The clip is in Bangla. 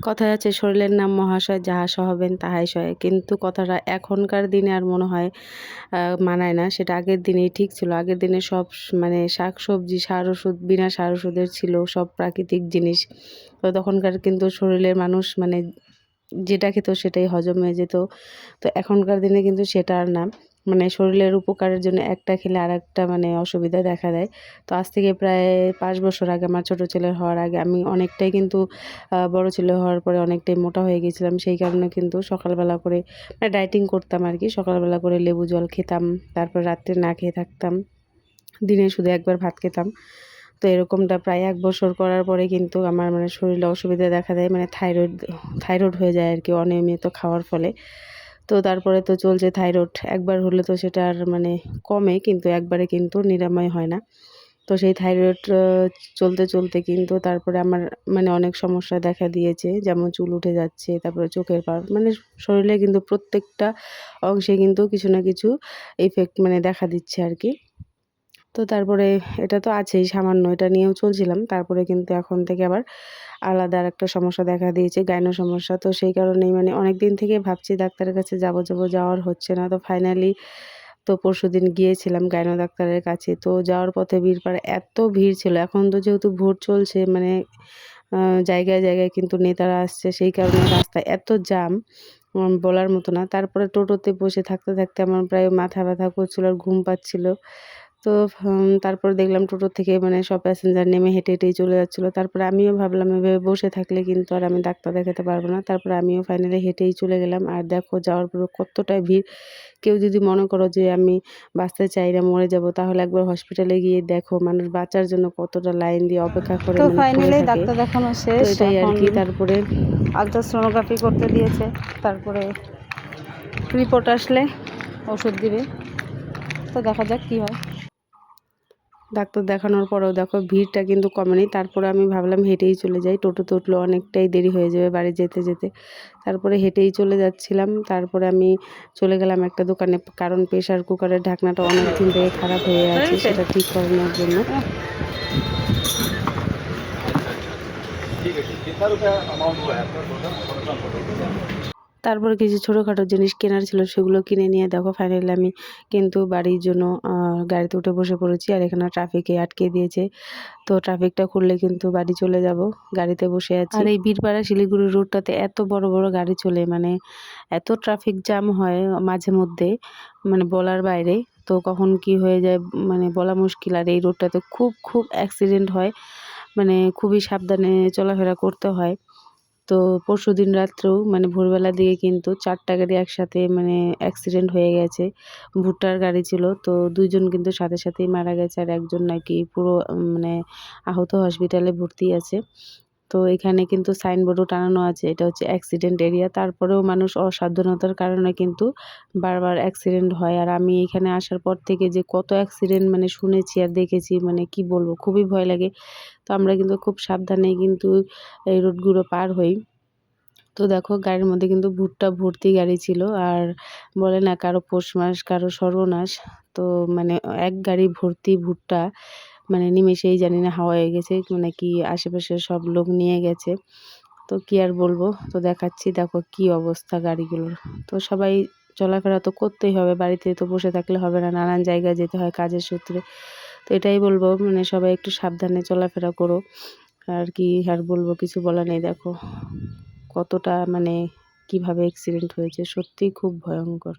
কথায় আছে শরীরের নাম মহাশয়, যাহা সহবেন তাহাই সয়। কিন্তু কথাটা এখনকার দিনে আর মনে হয় মানায় না। সেটা আগের দিনেই ঠিক ছিল। আগের দিনে সব মানে শাকসবজি সার ওষুধ, বিনা সার ওষুধের ছিল, সব প্রাকৃতিক জিনিস। তো তখনকার কিন্তু শরীরের মানুষ মানে যেটা খেত সেটাই হজম হয়ে যেত। তো এখনকার দিনে কিন্তু সেটা আর না। মানে শরীরের উপকারের জন্য একটা খেলে আরেকটা মানে অসুবিধা দেখা দেয়। তো আজ থেকে প্রায় ৫ বছর আগে, আমার ছোট ছেলের হওয়ার আগে আমি অনেকটাই কিন্তু বড় ছেলে হওয়ার পরে অনেকটাই মোটা হয়ে গেছিলাম। সেই কারণে কিন্তু সকালবেলা করে মানে ডায়েটিং করতাম আরকি। সকালবেলা করে লেবু জল খেতাম। তারপর রাত্রে না খেয়ে থাকতাম। দিনে শুধু একবার ভাত খেতাম। তো এরকমটা প্রায় ১ বছর করার পরে কিন্তু আমার মানে শরীরে অসুবিধা দেখা দেয়। মানে থাইরয়েড হয়ে যায় আরকি অনিয়মিত খাওয়ার ফলে। তো তারপরে তো চলছে থাইরয়েড। একবার হলে তো সেটা আর মানে কমে, কিন্তু একবারে কিন্তু নিরাময় হয় না। তো সেই থাইরয়েড চলতে, চলতে কিন্তু তারপরে আমার মানে অনেক সমস্যা দেখা দিয়েছে। যেমন চুল উঠে যাচ্ছে, তারপরে চোখের পাওয়ার মানে শরীরে কিন্তু প্রত্যেকটা অংশে কিন্তু কিছু না কিছু ইফেক্ট মানে দেখা দিচ্ছে আরকি। তো তারপরে এটা তো আছেই সামান্য, এটা নিয়েও চলছিলাম। তারপরে কিন্তু এখন থেকে আবার আলাদা আরেকটা সমস্যা দেখা দিয়েছে, গাইনো সমস্যা। তো সেই কারণেই মানে অনেকদিন থেকেই ভাবছি ডাক্তারের কাছে যাবো, যাওয়ার হচ্ছে না। তো ফাইনালি তো পরশুদিন গিয়েছিলাম গাইনো ডাক্তারের কাছে। তো যাওয়ার পথে বীরপাড়ায় এত ভিড় ছিল। এখন তো যেহেতু ভোট চলছে মানে আ জায়গায়, জায়গায় কিন্তু নেতারা আসছে। সেই কারণে রাস্তায় এত জ্যাম বলার মতো না। তারপরে টোটোতে বসে থাকতে, থাকতে আমার প্রায় মাথা ব্যথা করছিল আর ঘুম পাচ্ছিল। তো তারপর দেখলাম টোটো থেকে মানে সব প্যাসেঞ্জার নেমে হেঁটে, হেঁটেই চলে যাচ্ছিল। তারপরে আমিও ভাবলাম এভাবে বসে থাকলে কিন্তু আর আমি ডাক্তার দেখাতে পারব না। তারপরে আমিও ফাইনালি হেঁটেই চলে গেলাম। আর দেখো যাওয়ার পরে কতটা ভিড়। কেউ যদি মনে করো যে আমি বাঁচতে চাই না, মরে যাব, তাহলে একবার হসপিটালে গিয়ে দেখো মানুষ বাঁচার জন্য কতটা লাইন দিয়ে অপেক্ষা করে তো মানে পড়ে ফাইনালি থাকে। ডাক্তার দেখানো তো শেষ। এটাই এখন আরকি। তারপরে আলট্রাসোনোগ্রাফি করতে দিয়েছে। তারপরে রিপোর্ট আসলে ওষুধ দিবে। তো দেখা যাক কী হয়। ডাক্তার দেখানোর পরেও দেখো ভিড়টা কিন্তু কমেনি। তারপরে আমি ভাবলাম হেঁটেই চলে যাই। টোটোতে উঠলে অনেকটাই দেরি হয়ে যাবে বাড়ি যেতে, যেতে। তারপরে হেঁটেই চলে যাচ্ছিলাম। তারপরে আমি চলে গেলাম একটা দোকানে। কারণ প্রেশার কুকারের ঢাকনাটা অনেকদিন থেকে খারাপ হয়ে আছে, হয়েছে? সেটা ঠিক করানোর জন্য। ठीक है कितना रुपया अमाउंट हुआ है आपका टोटल? তারপরে কিছু ছোটোখাটো জিনিস কেনার ছিল, সেগুলো কিনে নিয়ে দেখো ফাইনালি আমি কিন্তু বাড়ির জন্য গাড়িতে উঠে বসে পড়েছি। আর এখানে ট্রাফিকে আটকে দিয়েছে। তো ট্রাফিকটা খুললে কিন্তু বাড়ি চলে যাব। গাড়িতে বসে আছি। আর এই বীরপাড়া শিলিগুড়ি রোডটাতে এত বড়, বড় গাড়ি চলে, মানে এত ট্রাফিক জ্যাম হয় মাঝে মধ্যে, মানে বলার বাইরে। তো কখন কি হয়ে যায় মানে বলা মুশকিল। আর এই রোডটাতে খুব, খুব অ্যাক্সিডেন্ট হয়। মানে খুবই সাবধানে চলাফেরা করতে হয়। তো পরশুদিন রাত্রেও মানে ভোরবেলার দিকে কিন্তু ৪ টা গাড়ি একসাথে মানে অ্যাক্সিডেন্ট হয়ে গেছে। ভুট্টার গাড়ি ছিল। তো ২ জন কিন্তু সাথে সাথেই মারা গেছে। আর একজন নাকি পুরো মানে আহত হসপিটালে ভর্তি আছে। তো এখানে কিন্তু সাইনবোর্ডও টানানো আছে, এটা হচ্ছে অ্যাক্সিডেন্ট এরিয়া। তারপরেও মানুষ অসাবধানতার কারণে কিন্তু বারবার অ্যাক্সিডেন্ট হয়। আর আমি এখানে আসার পর থেকে যে কত অ্যাক্সিডেন্ট মানে শুনেছি আর দেখেছি, মানে কি বলবো, খুবই ভয় লাগে। তো আমরা কিন্তু খুব সাবধানেই কিন্তু এই রোডগুলো পার হই। তো দেখো গাড়ির মধ্যে কিন্তু ভুট্টা ভর্তি গাড়ি ছিল। আর বলে না কারো পৌষ মাস কারো সর্বনাশ। তো মানে এক গাড়ি ভর্তি ভুট্টা মানে নিমেষেই জানি না হাওয়া হয়ে গেছে, মানে কি আশেপাশের সব লোক নিয়ে গেছে। তো কি আর বলবো, তো দেখাচ্ছি দেখো কি অবস্থা গাড়িগুলোর। তো সবাই চলাফেরা তো করতেই হবে, বাড়িতে তো বসে থাকলে হবে না, নানান জায়গায় যেতে হয় কাজের সূত্রে। তো এটাই বলবো মানে সবাই একটু সাবধানে চলাফেরা করো। আর কি আর বলবো, কিছু বলার নেই। দেখো কতটা মানে কিভাবে অ্যাক্সিডেন্ট হয়েছে, সত্যিই খুব ভয়ঙ্কর।